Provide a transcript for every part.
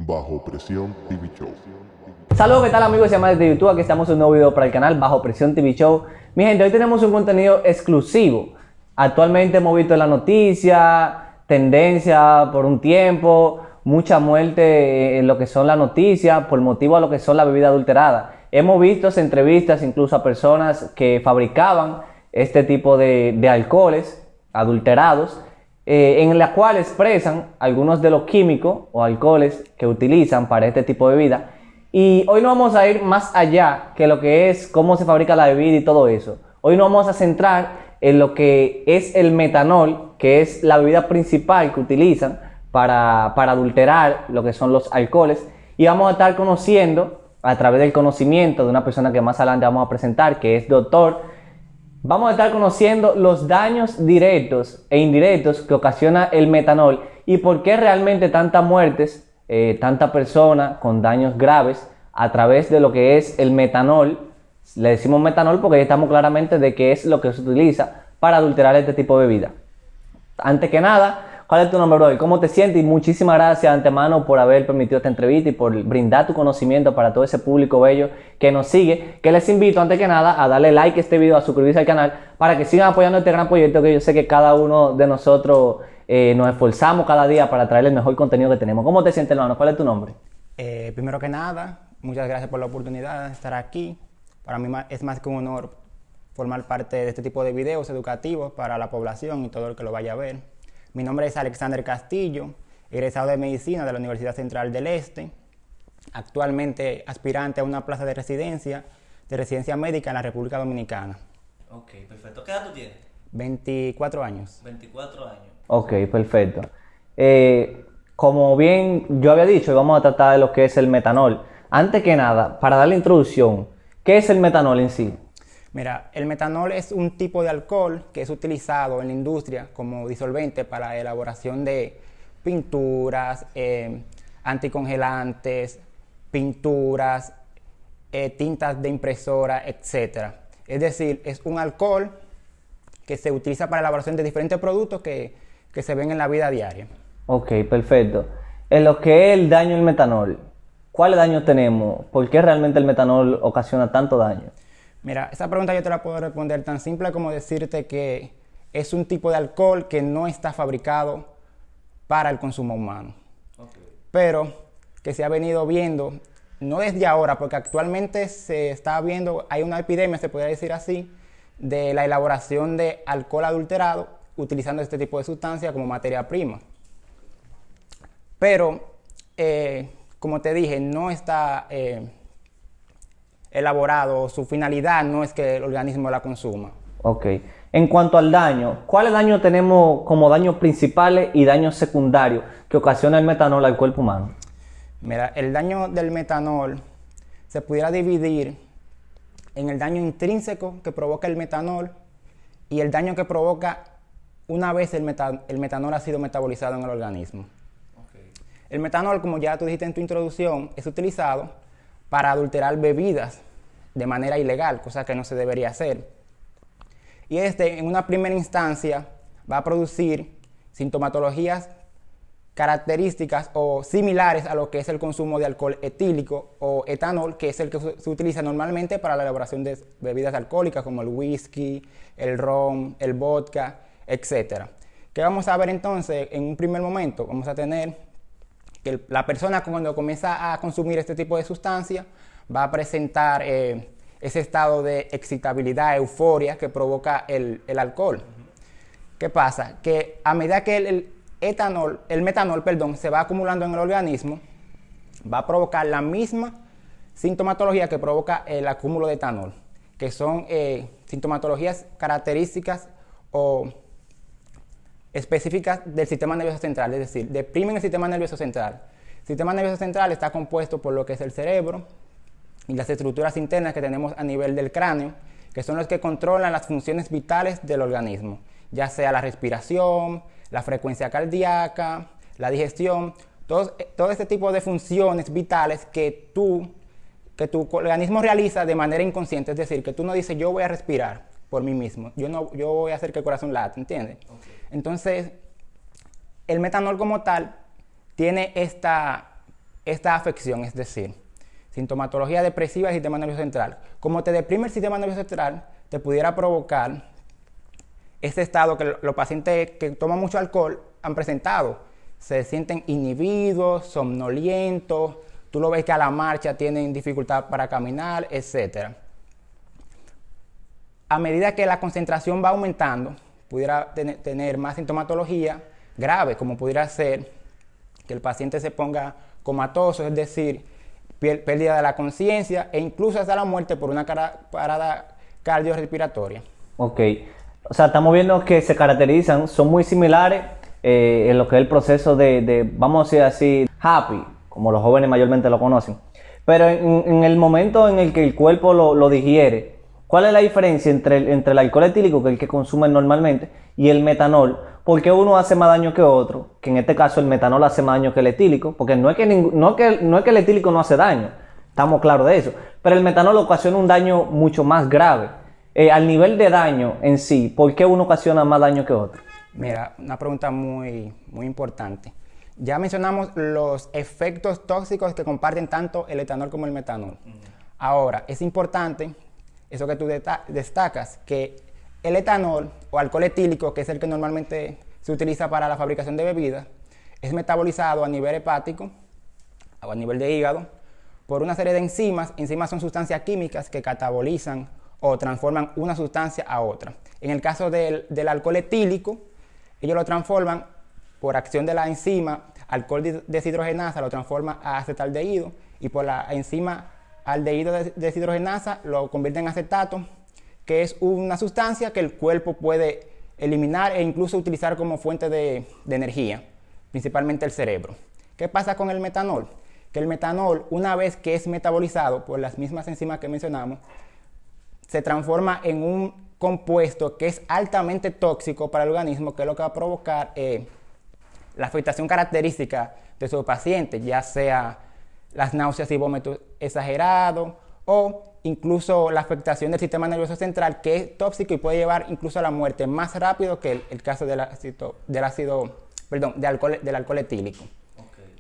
Bajo Presión TV Show. Saludos, ¿qué tal amigos y amantes de YouTube? Aquí estamos en un nuevo video para el canal Bajo Presión TV Show. Mi gente, hoy tenemos un contenido exclusivo. Actualmente hemos visto la noticia, tendencia por un tiempo, mucha muerte en lo que son las noticias por motivo a lo que son las bebidas adulteradas. Hemos visto entrevistas incluso a personas que fabricaban este tipo de alcoholes adulterados, en la cual expresan algunos de los químicos o alcoholes que utilizan para este tipo de bebida. Y hoy no vamos a ir más allá que lo que es cómo se fabrica la bebida y todo eso. Hoy nos vamos a centrar en lo que es el metanol, que es la bebida principal que utilizan para adulterar lo que son los alcoholes. Y vamos a estar conociendo, a través del conocimiento de una persona que más adelante vamos a presentar, que es doctor, vamos a estar conociendo los daños directos e indirectos que ocasiona el metanol y por qué realmente tantas muertes, tanta persona con daños graves a través de lo que es el metanol. Le decimos metanol porque ya estamos claramente de qué es lo que se utiliza para adulterar este tipo de bebida. Antes que nada, ¿cuál es tu nombre, brother? ¿Cómo te sientes? Y muchísimas gracias de antemano por haber permitido esta entrevista y por brindar tu conocimiento para todo ese público bello que nos sigue. Que les invito, antes que nada, a darle like a este video, a suscribirse al canal, para que sigan apoyando este gran proyecto que yo sé que cada uno de nosotros nos esforzamos cada día para traerle el mejor contenido que tenemos. ¿Cómo te sientes, hermano? ¿Cuál es tu nombre? Primero que nada, muchas gracias por la oportunidad de estar aquí. Para mí es más que un honor formar parte de este tipo de videos educativos para la población y todo el que lo vaya a ver. Mi nombre es Alexander Castillo, egresado de Medicina de la Universidad Central del Este, actualmente aspirante a una plaza de residencia médica en la República Dominicana. Ok, perfecto. ¿Qué edad tú tienes? 24 años. 24 años. Ok, perfecto. Como bien yo había dicho, vamos a tratar de lo que es el metanol. Antes que nada, para dar la introducción, ¿qué es el metanol en sí? Mira, el metanol es un tipo de alcohol que es utilizado en la industria como disolvente para la elaboración de pinturas, anticongelantes, pinturas, tintas de impresora, etc. Es decir, es un alcohol que se utiliza para la elaboración de diferentes productos que se ven en la vida diaria. Ok, perfecto. En lo que es el daño del metanol, ¿cuáles daños tenemos? ¿Por qué realmente el metanol ocasiona tanto daño? Mira, esa pregunta yo te la puedo responder tan simple como decirte que es un tipo de alcohol que no está fabricado para el consumo humano. Okay. Pero que se ha venido viendo, no desde ahora, porque actualmente se está viendo, hay una epidemia, se podría decir así, de la elaboración de alcohol adulterado utilizando este tipo de sustancia como materia prima. Pero, como te dije, no está elaborado, su finalidad no es que el organismo la consuma. Ok. En cuanto al daño, ¿cuáles daños tenemos como daños principales y daños secundarios que ocasiona el metanol al cuerpo humano? Mira, el daño del metanol se pudiera dividir en el daño intrínseco que provoca el metanol y el daño que provoca una vez el metanol ha sido metabolizado en el organismo. Okay. El metanol, como ya tú dijiste en tu introducción, es utilizado para adulterar bebidas de manera ilegal, cosa que no se debería hacer. Y en una primera instancia, va a producir sintomatologías características o similares a lo que es el consumo de alcohol etílico o etanol, que es el que se utiliza normalmente para la elaboración de bebidas alcohólicas como el whisky, el ron, el vodka, etc. ¿Qué vamos a ver entonces en un primer momento? Vamos a tener que la persona cuando comienza a consumir este tipo de sustancia va a presentar ese estado de excitabilidad, euforia que provoca el alcohol. ¿Qué pasa? Que a medida que el metanol, se va acumulando en el organismo, va a provocar la misma sintomatología que provoca el acúmulo de etanol, que son sintomatologías características o específicas del sistema nervioso central, es decir, deprimen el sistema nervioso central. El sistema nervioso central está compuesto por lo que es el cerebro y las estructuras internas que tenemos a nivel del cráneo, que son los que controlan las funciones vitales del organismo, ya sea la respiración, la frecuencia cardíaca, la digestión, todo este tipo de funciones vitales que tu organismo realiza de manera inconsciente, es decir, que tú no dices yo voy a respirar por mí mismo, yo voy a hacer que el corazón late, ¿entiendes? Okay. Entonces, el metanol como tal tiene esta esta afección, es decir, sintomatología depresiva del sistema nervioso central. Como te deprime el sistema nervioso central, te pudiera provocar este estado que los pacientes que toman mucho alcohol han presentado. Se sienten inhibidos, somnolientos, tú lo ves que a la marcha tienen dificultad para caminar, etc. A medida que la concentración va aumentando, pudiera tener más sintomatología grave, como pudiera ser que el paciente se ponga comatoso, es decir, pérdida de la conciencia e incluso hasta la muerte por una parada cardiorrespiratoria. Ok, o sea, estamos viendo que se caracterizan, son muy similares en lo que es el proceso vamos a decir así, happy, como los jóvenes mayormente lo conocen. Pero en el momento en el que el cuerpo lo digiere, ¿cuál es la diferencia entre el alcohol etílico, que es el que consumen normalmente, y el metanol? ¿Por qué uno hace más daño que otro? Que en este caso el metanol hace más daño que el etílico, porque no es que el etílico no hace daño, estamos claros de eso, pero el metanol ocasiona un daño mucho más grave. Al nivel de daño en sí, ¿por qué uno ocasiona más daño que otro? Mira, una pregunta muy importante. Ya mencionamos los efectos tóxicos que comparten tanto el etanol como el metanol. Ahora, es importante, eso que tú destacas, que el etanol o alcohol etílico, que es el que normalmente se utiliza para la fabricación de bebidas, es metabolizado a nivel hepático o a nivel de hígado por una serie de enzimas. Enzimas son sustancias químicas que catabolizan o transforman una sustancia a otra. En el caso del alcohol etílico, ellos lo transforman por acción de la enzima alcohol deshidrogenasa, lo transforma a acetaldehído, y por la enzima aldehído deshidrogenasa lo convierte en acetato, que es una sustancia que el cuerpo puede eliminar e incluso utilizar como fuente de energía, principalmente el cerebro. ¿Qué pasa con el metanol? Que el metanol, una vez que es metabolizado por las mismas enzimas que mencionamos, se transforma en un compuesto que es altamente tóxico para el organismo, que es lo que va a provocar la afectación característica de su paciente, ya sea las náuseas y vómitos exagerados o incluso la afectación del sistema nervioso central, que es tóxico y puede llevar incluso a la muerte más rápido que el caso del alcohol etílico. Okay.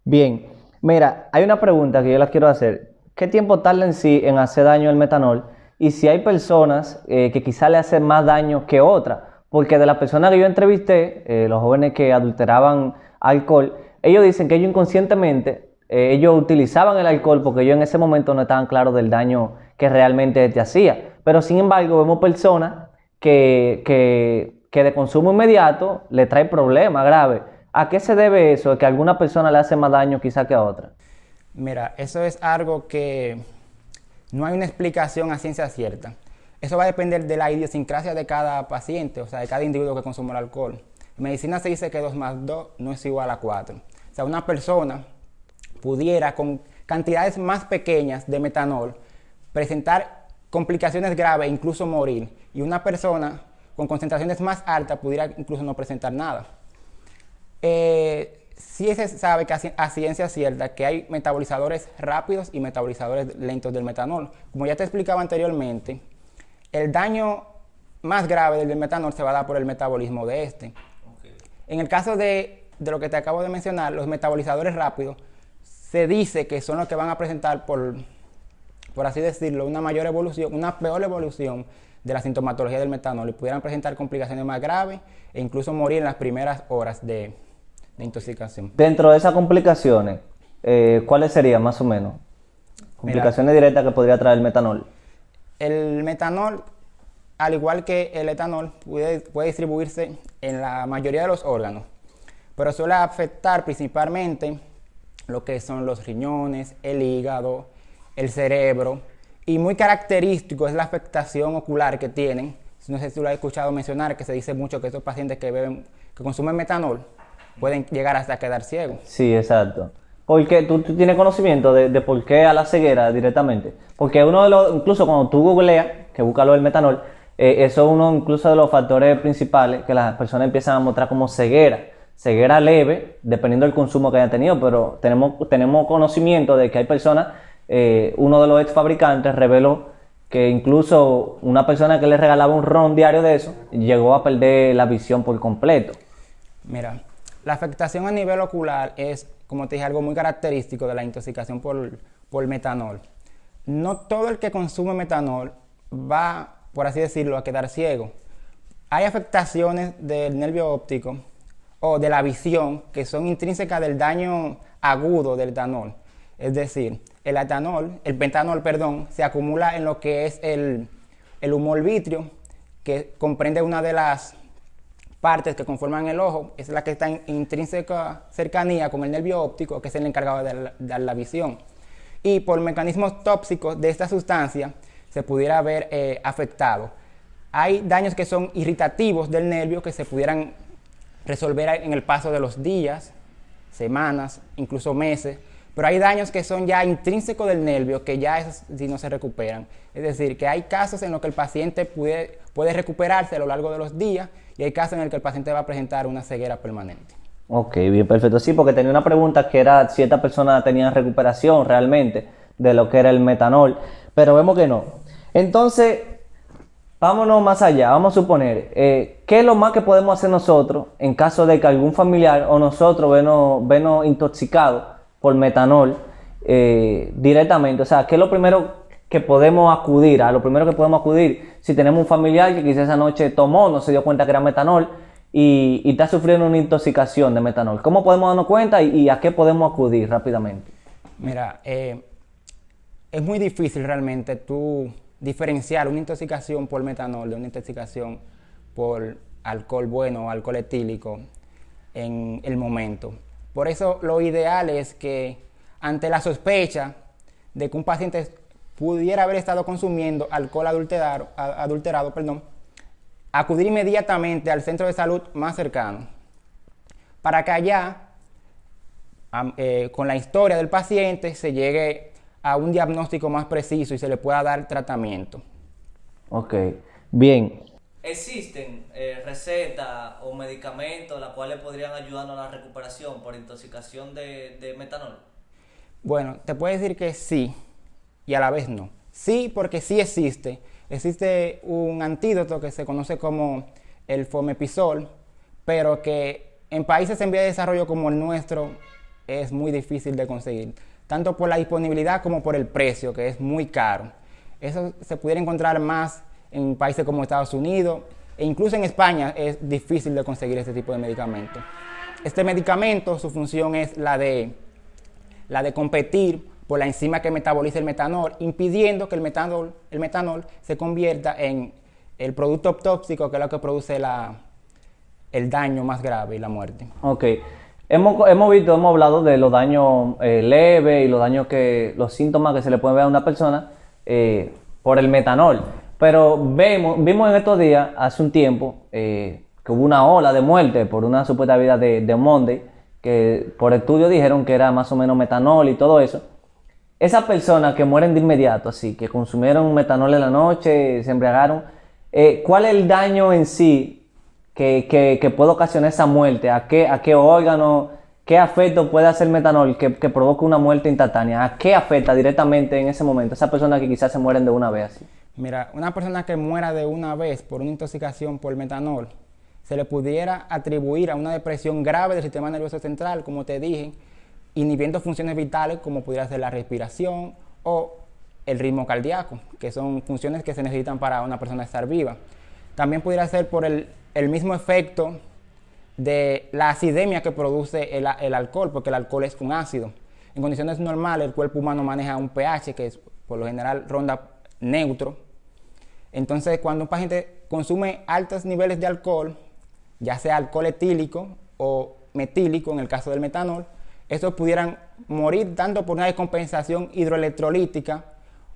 Bien, mira, hay una pregunta que yo les quiero hacer. ¿Qué tiempo tarda en sí en hacer daño el metanol? Y si hay personas que quizá le hacen más daño que otras, porque de las personas que yo entrevisté, los jóvenes que adulteraban alcohol, ellos dicen que ellos inconscientemente, ellos utilizaban el alcohol porque ellos en ese momento no estaban claros del daño que realmente te hacía. Pero sin embargo vemos personas que de consumo inmediato le trae problemas graves. ¿A qué se debe eso? ¿Que a alguna persona le hace más daño quizá que a otra? Mira, eso es algo que no hay una explicación a ciencia cierta. Eso va a depender de la idiosincrasia de cada paciente, o sea, de cada individuo que consume el alcohol. En medicina se dice que 2 más 2 no es igual a 4. O sea, una persona pudiera con cantidades más pequeñas de metanol presentar complicaciones graves, incluso morir. Y una persona con concentraciones más altas pudiera incluso no presentar nada. Sí se sabe que a ciencia cierta que hay metabolizadores rápidos y metabolizadores lentos del metanol. Como ya te explicaba anteriormente, el daño más grave del metanol se va a dar por el metabolismo de este. Okay. En el caso de lo que te acabo de mencionar, los metabolizadores rápidos, se dice que son los que van a presentar, por así decirlo, una mayor evolución, una peor evolución de la sintomatología del metanol, y pudieran presentar complicaciones más graves e incluso morir en las primeras horas de intoxicación. Dentro de esas complicaciones, ¿cuáles serían más o menos? Complicaciones directas que podría traer el metanol. El metanol, al igual que el etanol, puede distribuirse en la mayoría de los órganos, pero suele afectar principalmente lo que son los riñones, el hígado, el cerebro, y muy característico es la afectación ocular que tienen. No sé si tú lo has escuchado mencionar, que se dice mucho que estos pacientes que consumen metanol pueden llegar hasta quedar ciegos. Sí, exacto. Porque tú tienes conocimiento de por qué a la ceguera directamente. Porque uno de los, incluso cuando tú googleas, que busca lo del metanol, eso es uno incluso de los factores principales que las personas empiezan a mostrar como ceguera. Ceguera leve, dependiendo del consumo que hayan tenido, pero tenemos conocimiento de que hay personas, uno de los ex fabricantes reveló que incluso una persona que le regalaba un ron diario de eso, llegó a perder la visión por completo. Mira, la afectación a nivel ocular es como te dije, algo muy característico de la intoxicación por metanol. No todo el que consume metanol va, por así decirlo, a quedar ciego. Hay afectaciones del nervio óptico o de la visión que son intrínsecas del daño agudo del etanol. Es decir, el metanol, se acumula en lo que es el humor vítreo, que comprende una de las partes que conforman el ojo, es la que está en intrínseca cercanía con el nervio óptico, que es el encargado de dar la visión. Y por mecanismos tóxicos de esta sustancia se pudiera ver afectado. Hay daños que son irritativos del nervio que se pudieran resolver en el paso de los días, semanas, incluso meses, pero hay daños que son ya intrínsecos del nervio que ya si no se recuperan. Es decir, que hay casos en los que el paciente puede recuperarse a lo largo de los días y hay casos en los que el paciente va a presentar una ceguera permanente. Ok, bien, perfecto. Sí, porque tenía una pregunta que era si esta persona tenía recuperación realmente de lo que era el metanol, pero vemos que no. Entonces, vámonos más allá. Vamos a suponer, ¿qué es lo más que podemos hacer nosotros en caso de que algún familiar o nosotros venos intoxicados por metanol directamente? O sea, ¿qué es lo primero que podemos acudir? A lo primero que podemos acudir si tenemos un familiar que quizás esa noche tomó, no se dio cuenta que era metanol y está sufriendo una intoxicación de metanol. ¿Cómo podemos darnos cuenta y a qué podemos acudir rápidamente? Mira, es muy difícil realmente tú diferenciar una intoxicación por metanol de una intoxicación por alcohol bueno o alcohol etílico en el momento. Por eso lo ideal es que ante la sospecha de que un paciente pudiera haber estado consumiendo alcohol adulterado, acudir inmediatamente al centro de salud más cercano para que allá, con la historia del paciente, se llegue a un diagnóstico más preciso y se le pueda dar tratamiento. Ok, bien. ¿Existen recetas o medicamentos las cuales podrían ayudarnos a la recuperación por intoxicación de metanol? Bueno, te puedo decir que sí y a la vez no. Sí, porque sí existe. Existe un antídoto que se conoce como el fomepizol, pero que en países en vía de desarrollo como el nuestro es muy difícil de conseguir, tanto por la disponibilidad como por el precio, que es muy caro. Eso se pudiera encontrar más en países como Estados Unidos e incluso en España es difícil de conseguir este tipo de medicamento. Este medicamento, su función es la de competir por la enzima que metaboliza el metanol, impidiendo que el metanol se convierta en el producto tóxico, que es lo que produce el daño más grave y la muerte. Ok. Hemos hablado de los daños leves y los síntomas que se le pueden ver a una persona por el metanol. Pero vimos en estos días, hace un tiempo, que hubo una ola de muerte por una supuesta vida de Monday, que por estudio dijeron que era más o menos metanol y todo eso. Esas personas que mueren de inmediato, así, que consumieron metanol en la noche, se embriagaron, ¿cuál es el daño en sí que puede ocasionar esa muerte? ¿A qué órgano, qué afecto puede hacer metanol que provoque una muerte instantánea? ¿A qué afecta directamente en ese momento esas personas que quizás se mueren de una vez así? Mira, una persona que muera de una vez por una intoxicación por metanol se le pudiera atribuir a una depresión grave del sistema nervioso central, como te dije, inhibiendo funciones vitales como pudiera ser la respiración o el ritmo cardíaco, que son funciones que se necesitan para una persona estar viva. También pudiera ser por el mismo efecto de la acidemia que produce el alcohol, porque el alcohol es un ácido. En condiciones normales, el cuerpo humano maneja un pH que por lo general ronda neutro. Entonces, cuando un paciente consume altos niveles de alcohol, ya sea alcohol etílico o metílico, en el caso del metanol, estos pudieran morir tanto por una descompensación hidroelectrolítica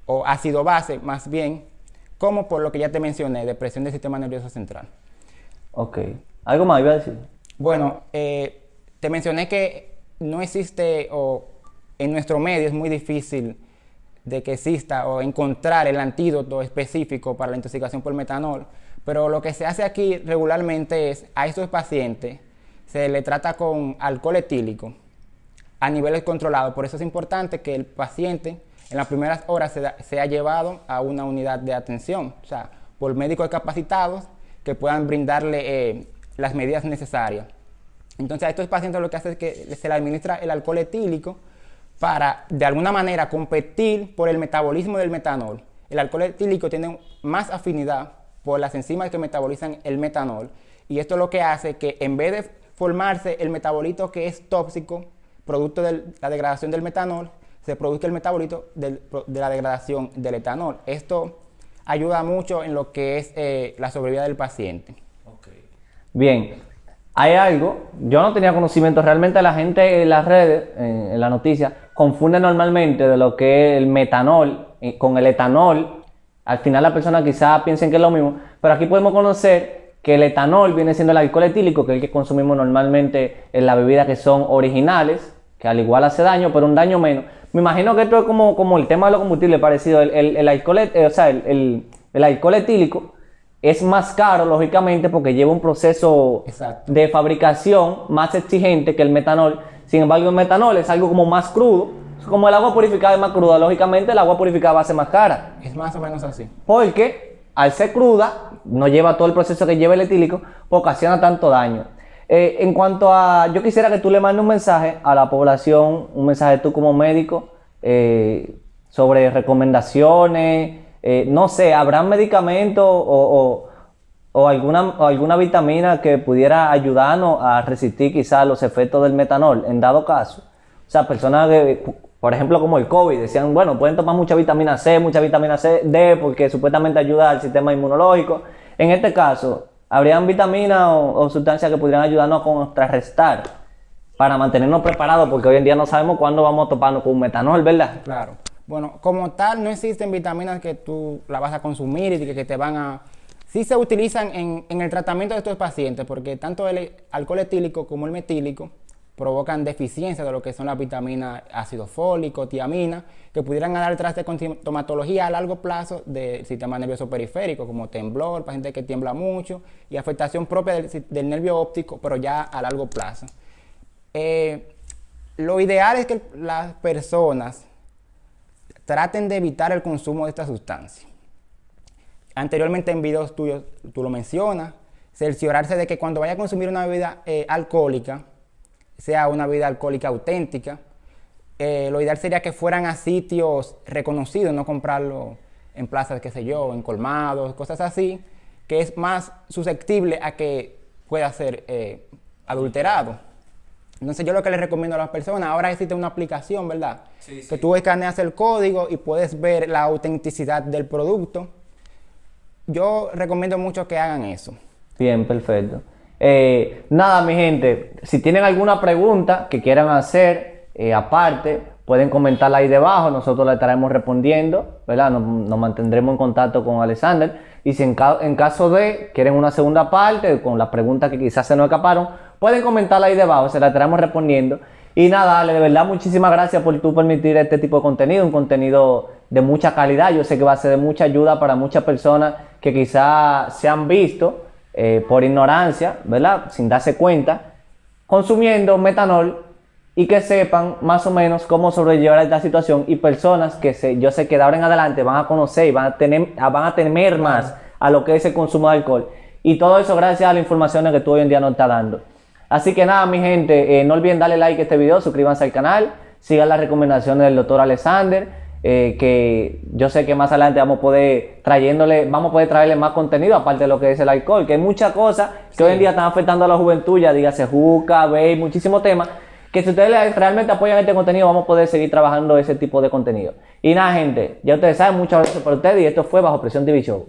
o ácido base, más bien, como por lo que ya te mencioné, depresión del sistema nervioso central. Ok. ¿Algo más iba a decir? Bueno, te mencioné que no existe, o en nuestro medio es muy difícil de que exista o encontrar el antídoto específico para la intoxicación por metanol, pero lo que se hace aquí regularmente es a estos pacientes se le trata con alcohol etílico a niveles controlados. Por eso es importante que el paciente en las primeras horas sea llevado a una unidad de atención, o sea, por médicos capacitados que puedan brindarle las medidas necesarias. Entonces a estos pacientes lo que hace es que se les administra el alcohol etílico para, de alguna manera, competir por el metabolismo del metanol. El alcohol etílico tiene más afinidad por las enzimas que metabolizan el metanol, y esto lo que hace que en vez de formarse el metabolito que es tóxico, producto de la degradación del metanol, se produzca el metabolito de la degradación del etanol. Esto ayuda mucho en lo que es la sobrevida del paciente. Okay. Bien, hay algo, yo no tenía conocimiento, realmente la gente en las redes, en la noticia, confunde normalmente de lo que es el metanol con el etanol. Al final las personas quizás piensen que es lo mismo, pero aquí podemos conocer que el etanol viene siendo el alcohol etílico, que es el que consumimos normalmente en las bebidas que son originales, que al igual hace daño, pero un daño menos. Me imagino que esto es como el tema de los combustibles parecido. El alcohol, el alcohol etílico es más caro, lógicamente, porque lleva un proceso Exacto. de fabricación más exigente que el metanol. Sin embargo, el metanol es algo como más crudo. Como el agua purificada es más cruda, lógicamente el agua purificada va a ser más cara. Es más o menos así. Porque al ser cruda, no lleva todo el proceso que lleva el etílico, pues ocasiona tanto daño. En cuanto a, yo quisiera que tú le mandes un mensaje a la población, un mensaje tú como médico, sobre recomendaciones, no sé, ¿habrán medicamentos o alguna vitamina que pudiera ayudarnos a resistir quizás los efectos del metanol, en dado caso? O sea, personas que, por ejemplo, como el COVID, decían, bueno, pueden tomar mucha vitamina C, D, porque supuestamente ayuda al sistema inmunológico. En este caso, ¿habrían vitaminas o sustancias que pudieran ayudarnos a contrarrestar para mantenernos preparados? Porque hoy en día no sabemos cuándo vamos a toparnos con un metanol, ¿verdad? Claro. Bueno, como tal, no existen vitaminas que tú la vas a consumir y que te van a... Sí se utilizan en el tratamiento de estos pacientes, porque tanto el alcohol etílico como el metílico provocan deficiencia de lo que son las vitaminas ácido fólico, tiamina, que pudieran dar traste con sintomatología a largo plazo del sistema nervioso periférico, como temblor, paciente que tiembla mucho, y afectación propia del nervio óptico, pero ya a largo plazo. Lo ideal es que las personas traten de evitar el consumo de esta sustancia. Anteriormente en videos tuyos tú lo mencionas, cerciorarse de que cuando vaya a consumir una bebida alcohólica, sea una bebida alcohólica auténtica. Lo ideal sería que fueran a sitios reconocidos, no comprarlo en plazas, qué sé yo, en colmados, cosas así, que es más susceptible a que pueda ser adulterado. Entonces yo lo que les recomiendo a las personas, ahora existe una aplicación, ¿verdad? Sí, sí. Que tú escaneas el código y puedes ver la autenticidad del producto. Yo recomiendo mucho que hagan eso. Bien, perfecto. Nada, mi gente, si tienen alguna pregunta que quieran hacer, aparte, pueden comentarla ahí debajo, nosotros la estaremos respondiendo, ¿verdad? Nos mantendremos en contacto con Alexander, y si en caso de quieren una segunda parte, con las preguntas que quizás se nos escaparon, pueden comentarla ahí debajo, se la estaremos respondiendo. Y nada, Ale, de verdad, muchísimas gracias por tú permitir este tipo de contenido, un contenido de mucha calidad. Yo sé que va a ser de mucha ayuda para muchas personas que quizás se han visto por ignorancia, ¿verdad? Sin darse cuenta, consumiendo metanol, y que sepan más o menos cómo sobrellevar esta situación, y personas que yo sé que de ahora en adelante van a conocer y van a temer más a lo que es el consumo de alcohol. Y todo eso gracias a las informaciones que tú hoy en día nos estás dando. Así que nada, mi gente, no olviden darle like a este video, suscríbanse al canal, sigan las recomendaciones del doctor Alexander, que yo sé que más adelante vamos a poder traerle más contenido, aparte de lo que es el alcohol, que hay muchas cosas que hoy en día están afectando a la juventud, ya dígase juca, vape, muchísimos temas, que si ustedes realmente apoyan este contenido, vamos a poder seguir trabajando ese tipo de contenido. Y nada, gente, ya ustedes saben, muchas gracias por ustedes, y esto fue Bajo Presión TV Show.